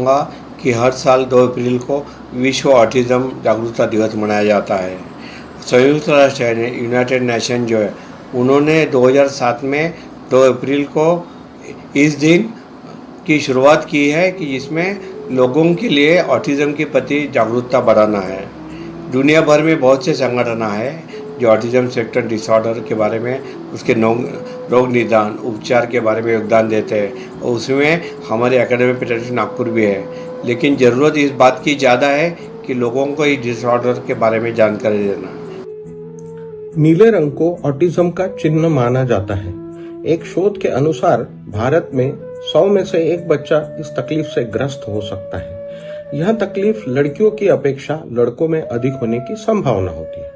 चाहूँगा कि हर साल 2 अप्रैल को विश्व ऑटिज़्म जागरूकता दिवस मनाया जाता है। संयुक्त राष्ट्र यानी यूनाइटेड नेशन जो है, उन्होंने 2007 में 2 अप्रैल को इस दिन की शुरुआत की है कि जिसमें लोगों के लिए ऑटिज़्म के प्रति जागरूकता बढ़ाना है। दुनिया भर में बहुत से संगठन हैं जो ऑटिज़्म स्पेक्ट्रम डिसऑर्डर के बारे में, उसके रोग निदान उपचार के बारे में योगदान देते हैं, और उसमें हमारे एकेडमी पेडियाट्रिक्स नागपुर भी है। लेकिन ज़रूरत इस बात की ज़्यादा है कि लोगों को इस डिसऑर्डर के बारे में जानकारी देना। नीले रंग को ऑटिज्म का चिन्ह माना जाता है। एक शोध के अनुसार भारत में 100 में से एक बच्चा इस तकलीफ से ग्रस्त हो सकता है। यह तकलीफ लड़कियों की अपेक्षा लड़कों में अधिक होने की संभावना होती है।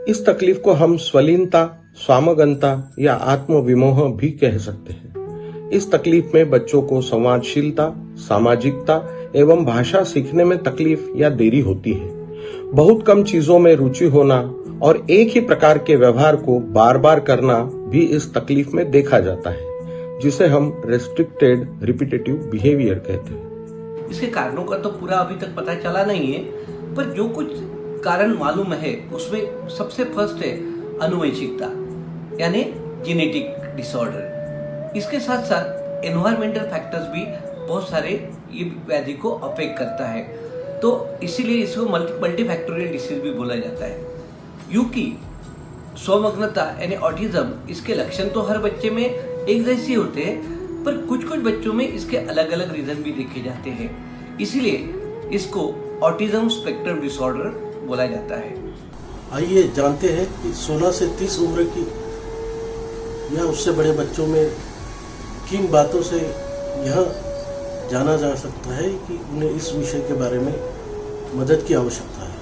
इस तकलीफ को हम स्वलीनता, स्वामगनता या आत्मविमोह भी कह सकते हैं। इस तकलीफ में बच्चों को संवादशीलता, सामाजिकता एवं भाषा सीखने में तकलीफ या देरी होती है। बहुत कम चीजों में रुचि होना और एक ही प्रकार के व्यवहार को बार बार करना भी इस तकलीफ में देखा जाता है, जिसे हम रेस्ट्रिक्टेड रिपीटेटिव बिहेवियर कहते हैं। इसके कारणों का तो पूरा अभी तक पता चला नहीं है, पर जो कुछ कारण मालूम है उसमें सबसे फर्स्ट है आनुवंशिकता यानी जेनेटिक डिसऑर्डर। इसके साथ साथ एनवायरमेंटल फैक्टर्स भी बहुत सारे ये व्याधि को अफेक्ट करता है, तो इसीलिए इसको मल्टी फैक्टोरियल डिसीज भी बोला जाता है। यूं स्वमग्नता यानी ऑटिज्म, इसके लक्षण तो हर बच्चे में एक जैसे होते हैं, पर कुछ बच्चों में इसके अलग अलग रीजन भी देखे जाते हैं, इसीलिए इसको ऑटिज्म स्पेक्ट्रम डिसऑर्डर बोला जाता है। आइए जानते हैं कि 16 से 30 उम्र की या उससे बड़े बच्चों में किन बातों से यह जाना जा सकता है कि उन्हें इस विषय के बारे में मदद की आवश्यकता है।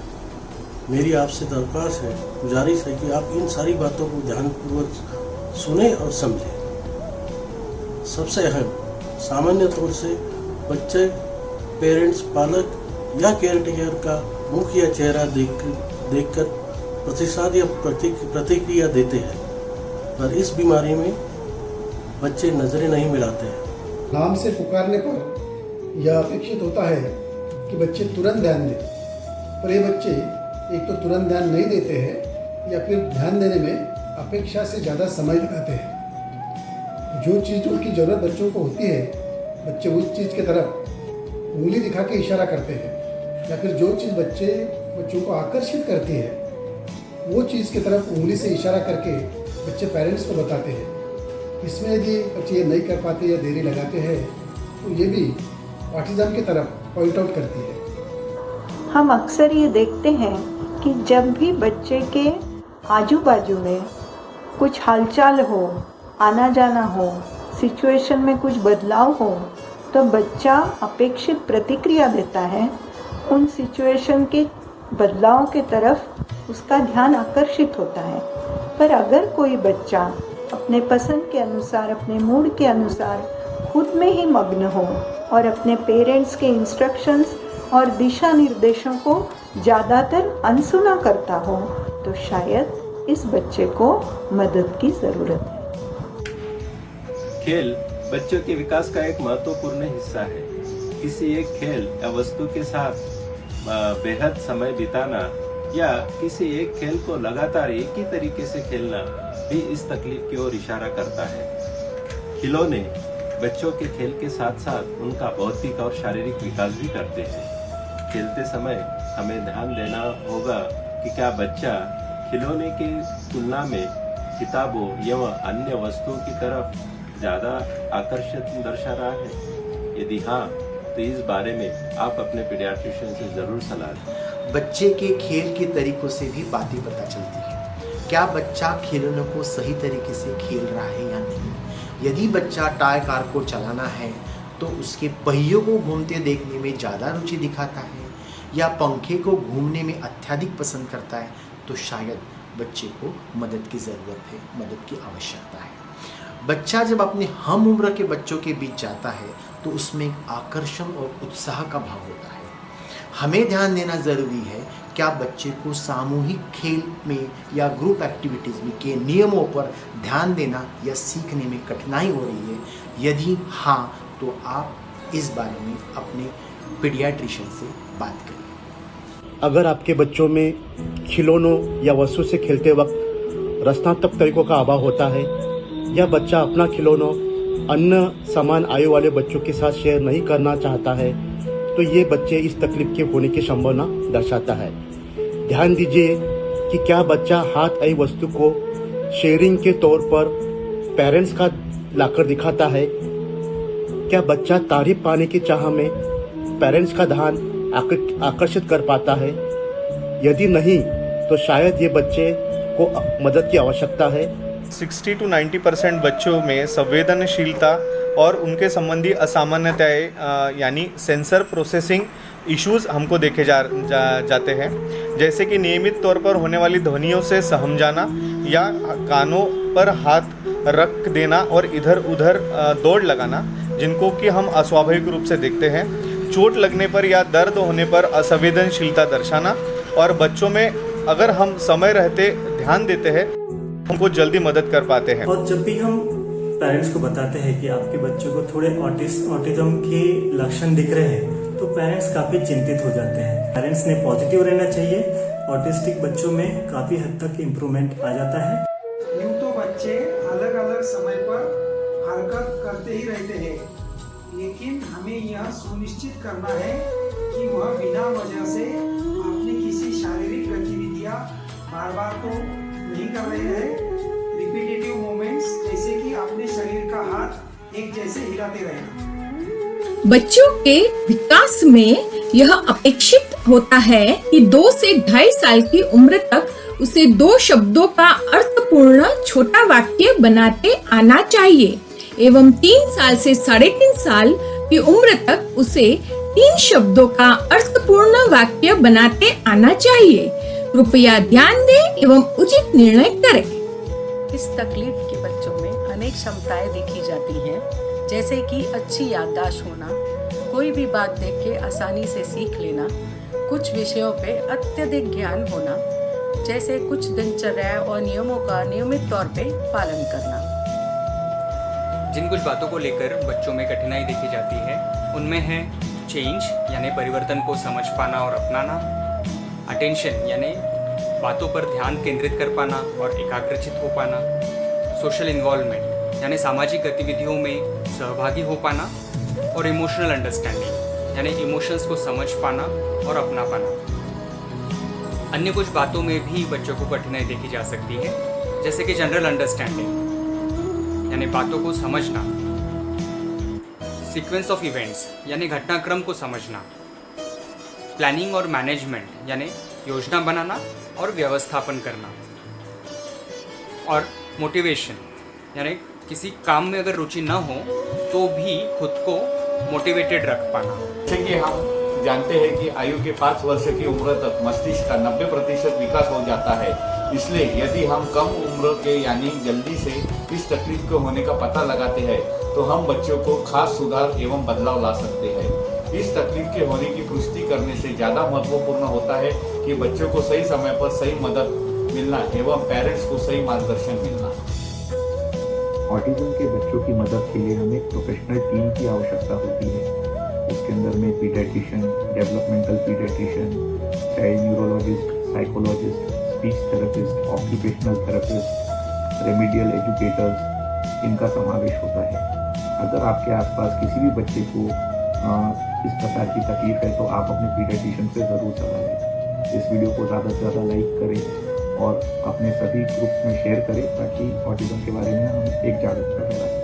मेरी आपसे दरख्वास्त है, गुजारिश है कि आप इन सारी बातों को ध्यानपूर्वक सुने और समझें। सबसे अहम, सामान्य तौर से बच्चे, पेरेंट्स, पालक या केयरटेकर का मुख या चेहरा देखकर प्रतिसाद या प्रतिक्रिया देते हैं, पर इस बीमारी में बच्चे नजरें नहीं मिलाते हैं। नाम से पुकारने पर यह अपेक्षित होता है कि बच्चे तुरंत ध्यान दें, पर ये बच्चे एक तो तुरंत ध्यान नहीं देते हैं या फिर ध्यान देने में अपेक्षा से ज़्यादा समय लगाते हैं। जो चीज़ उनकी ज़रूरत बच्चों को होती है, बच्चे उस चीज़ की तरफ उंगली दिखा के इशारा करते हैं, या फिर जो चीज़ बच्चों को आकर्षित करती है वो चीज़ की तरफ उंगली से इशारा करके बच्चे पेरेंट्स को बताते हैं। इसमें यदि बच्चे ये नहीं कर पाते या देरी लगाते हैं तो ये भी ऑटिज्म की तरफ पॉइंट आउट करती है। हम अक्सर ये देखते हैं कि जब भी बच्चे के आजू बाजू में कुछ हालचाल हो, आना जाना हो, सिचुएशन में कुछ बदलाव हो, तो बच्चा अपेक्षित प्रतिक्रिया देता है। उन सिचुएशन के बदलाव के तरफ उसका ध्यान आकर्षित होता है। पर अगर कोई बच्चा अपने पसंद के अनुसार, अपने मूड के अनुसार खुद में ही मग्न हो और अपने पेरेंट्स के इंस्ट्रक्शंस और दिशा निर्देशों को ज़्यादातर अनसुना करता हो, तो शायद इस बच्चे को मदद की ज़रूरत है। खेल बच्चों के विकास का एक महत्वपूर्ण हिस्सा है। किसी एक खेल या वस्तु के साथ बेहद समय बिताना या किसी एक खेल को लगातार एक ही तरीके से खेलना भी इस तकलीफ की ओर इशारा करता है। खिलौने बच्चों के खेल के साथ साथ उनका बौद्धिक और शारीरिक विकास भी करते हैं। खेलते समय हमें ध्यान देना होगा कि क्या बच्चा खिलौने की तुलना में किताबों या अन्य वस्तुओं की तरफ ज्यादा आकर्षण दर्शा रहा है। यदि हाँ, तो इस बारे में आप अपने पीडियाट्रिशियन से जरूर सलाह दें। बच्चे के खेल के तरीकों से भी बातें पता चलती है। क्या बच्चा खिलौनों को सही तरीके से खेल रहा है या नहीं। यदि बच्चा टॉय कार को चलाना है तो उसके पहियों को घूमते देखने में ज़्यादा रुचि दिखाता है या पंखे को घूमने में अत्यधिक पसंद करता है, तो शायद बच्चे को मदद की ज़रूरत है, मदद की आवश्यकता है। बच्चा जब अपने हम उम्र के बच्चों के बीच जाता है तो उसमें आकर्षण और उत्साह का भाव होता है। हमें ध्यान देना ज़रूरी है, क्या बच्चे को सामूहिक खेल में या ग्रुप एक्टिविटीज़ में के नियमों पर ध्यान देना या सीखने में कठिनाई हो रही है। यदि हाँ, तो आप इस बारे में अपने पीडियाट्रिशियन से बात करें। अगर आपके बच्चों में खिलौनों या वस्तु से खेलते वक्त रचनात्मक तरीकों का अभाव होता है या बच्चा अपना खिलौनों अन्य समान आयु वाले बच्चों के साथ शेयर नहीं करना चाहता है, तो ये बच्चे इस तकलीफ के होने की संभावना दर्शाता है। ध्यान दीजिए कि क्या बच्चा हाथ आई वस्तु को शेयरिंग के तौर पर पेरेंट्स का लाकर दिखाता है? क्या बच्चा तारीफ पाने की चाह में पेरेंट्स का ध्यान आकर्षित कर पाता है? यदि नहीं, तो शायद ये बच्चे को मदद की आवश्यकता है। 60 to 90% बच्चों में संवेदनशीलता और उनके संबंधी असामान्यताएं यानी सेंसर प्रोसेसिंग इश्यूज हमको देखे जाते हैं, जैसे कि नियमित तौर पर होने वाली ध्वनियों से सहम जाना या कानों पर हाथ रख देना और इधर उधर दौड़ लगाना, जिनको कि हम अस्वाभाविक रूप से देखते हैं। चोट लगने पर या दर्द होने पर असंवेदनशीलता दर्शाना, और बच्चों में अगर हम समय रहते ध्यान देते हैं हमको जल्दी मदद कर पाते हैं। और जब भी हम पेरेंट्स को बताते हैं कि आपके बच्चों को थोड़े ऑटिज्म के लक्षण दिख रहे हैं, तो पेरेंट्स काफी चिंतित हो जाते हैं। पेरेंट्स ने पॉजिटिव रहना चाहिए। ऑटिस्टिक बच्चों में काफी हद तक इम्प्रूवमेंट आ जाता है। यूं तो बच्चे अलग अलग समय पर हरकत करते ही रहते हैं, लेकिन हमें यह सुनिश्चित करना है कि वह बिना वजह से अपनी किसी शारीरिक गतिविधियां बार बार तो नहीं कर रहे हैं। रिपीटेटिव मूवमेंट्स जैसे कि अपने शरीर का हाथ एक जैसे हिलाते रहना। बच्चों के विकास में यह अपेक्षित होता है कि 2 से 2.5 साल की उम्र तक उसे 2 शब्दों का अर्थपूर्ण छोटा वाक्य बनाते आना चाहिए एवं 3 साल से 3.5 साल की उम्र तक उसे 3 शब्दों का अर्थपूर्ण वाक्य बनाते आना चाहिए। कृपया ध्यान दें एवं उचित निर्णय करें। इस तकलीफ के बच्चों में अनेक क्षमताएं देखी जाती हैं, जैसे कि अच्छी याददाश्त होना, कोई भी बात देख के आसानी से सीख लेना, कुछ विषयों पे अत्यधिक ज्ञान होना, जैसे कुछ दिनचर्या और नियमों का नियमित तौर पे पालन करना। जिन कुछ बातों को लेकर बच्चों में कठिनाई देखी जाती है उनमें है चेंज यानी परिवर्तन को समझ पाना और अपनाना, अटेंशन यानी बातों पर ध्यान केंद्रित कर पाना और एकाग्रचित हो पाना, सोशल इन्वॉल्वमेंट यानी सामाजिक गतिविधियों में सहभागी हो पाना, और इमोशनल अंडरस्टैंडिंग यानी इमोशंस को समझ पाना और अपना पाना। अन्य कुछ बातों में भी बच्चों को कठिनाई देखी जा सकती है, जैसे कि जनरल अंडरस्टैंडिंग यानी बातों को समझना, सीक्वेंस ऑफ इवेंट्स यानी घटनाक्रम को समझना, प्लानिंग और मैनेजमेंट यानी योजना बनाना और व्यवस्थापन करना, और मोटिवेशन यानी किसी काम में अगर रुचि न हो तो भी खुद को मोटिवेटेड रख पाना। जैसे कि हम जानते हैं कि आयु के 5 वर्ष की उम्र तक मस्तिष्क का 90% विकास हो जाता है, इसलिए यदि हम कम उम्र के यानी जल्दी से इस तकलीफ को होने का पता लगाते हैं तो हम बच्चों को खास सुधार एवं बदलाव ला सकते हैं। इस तकलीफ के होने की पुष्टि करने से ज़्यादा महत्वपूर्ण होता है कि बच्चों को सही समय पर सही मदद मिलना एवं पेरेंट्स को सही मार्गदर्शन मिलना। ऑटिज्म के बच्चों की मदद के लिए हमें प्रोफेशनल टीम की आवश्यकता होती है। इसके अंदर में paediatrician, developmental paediatrician, child neurologist, psychologist, speech therapist, occupational therapist, remedial educators, इनका समावेश होता है। अगर आपके आसपास किसी भी बच्चे को इस प्रकार की तकलीफ है तो आप अपने पीडियाट्रिशियन से ज़रूर सलाह लें। इस वीडियो को ज़्यादा से ज़्यादा लाइक करें और अपने सभी ग्रुप्स में शेयर करें ताकि ऑटिज्म के बारे में हम एक जागरूकता फैलाएं।